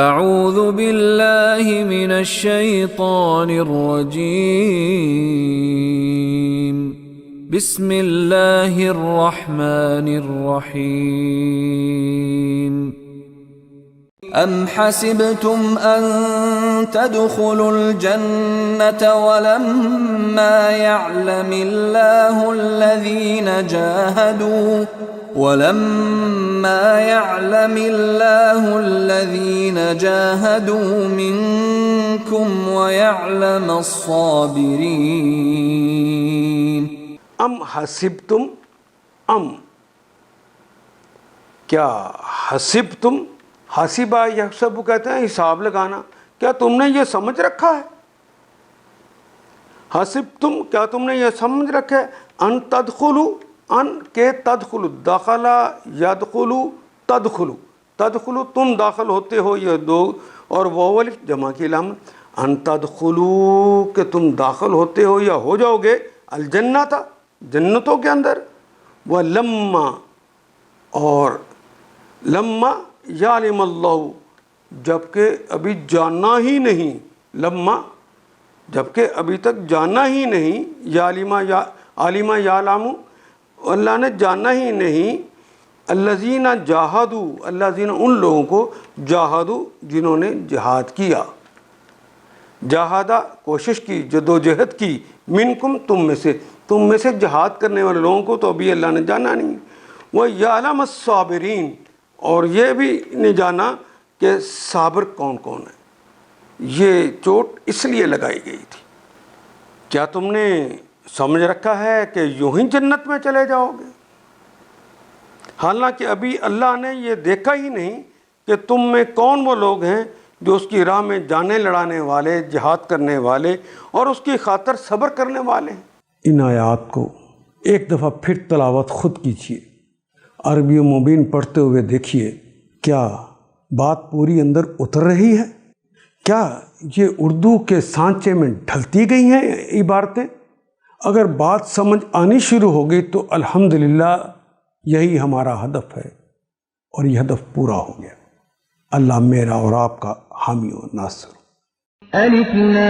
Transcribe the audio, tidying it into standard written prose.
اعوذ باللہ من الشیطان الرجیم بسم اللہ الرحمن الرحیم ام حسبتم ان تدخلوا الجنة ولما يعلم الله الذين جاهدوا منكم ويعلم الصابرين ام حسبتم، ام کیا حسبتم، حاسبہ یحسب کہتے ہیں حساب لگانا، کیا تم نے یہ سمجھ رکھا ہے؟ حسبتم، کیا تم نے یہ سمجھ رکھا ہے؟ ان تدخلوا، ان کے تدخلوا، دخلا یدخلوا تدخلوا، تدخلوا تم داخل ہوتے ہو، یہ دو اور واو الف جمع کی علامت، ان تدخلوا کہ تم داخل ہوتے ہو یا ہو جاؤ گے، الجنہ تھا جنتوں کے اندر، ولما اور لما یعلم اللہ جبکہ ابھی جاننا ہی نہیں، لما جبکہ ابھی تک جاننا ہی نہیں، عالمہ یعلم اللہ نے جاننا ہی نہیں، الذین جاہدوا الذین ان لوگوں کو جاہدوا جنہوں نے جہاد کیا، جاہدہ کوشش کی، جدوجہد کی، منکم تم میں سے جہاد کرنے والے لوگوں کو تو ابھی اللہ نے جانا نہیں، وہ یعلم الصابرین اور یہ بھی نے جانا کہ صابر کون کون ہے۔ یہ چوٹ اس لیے لگائی گئی تھی، کیا تم نے سمجھ رکھا ہے کہ یوں ہی جنت میں چلے جاؤ گے؟ حالانکہ ابھی اللہ نے یہ دیکھا ہی نہیں کہ تم میں کون وہ لوگ ہیں جو اس کی راہ میں جانیں لڑانے والے، جہاد کرنے والے اور اس کی خاطر صبر کرنے والے ہیں۔ ان آیات کو ایک دفعہ پھر تلاوت خود کیجیے، عربی مبین پڑھتے ہوئے دیکھیے، کیا بات پوری اندر اتر رہی ہے؟ کیا یہ اردو کے سانچے میں ڈھلتی گئی ہیں عبارتیں؟ اگر بات سمجھ آنی شروع ہوگی تو الحمدللہ یہی ہمارا ہدف ہے، اور یہ ہدف پورا ہو گیا۔ اللہ میرا اور آپ کا حامی و ناصر۔ الف لام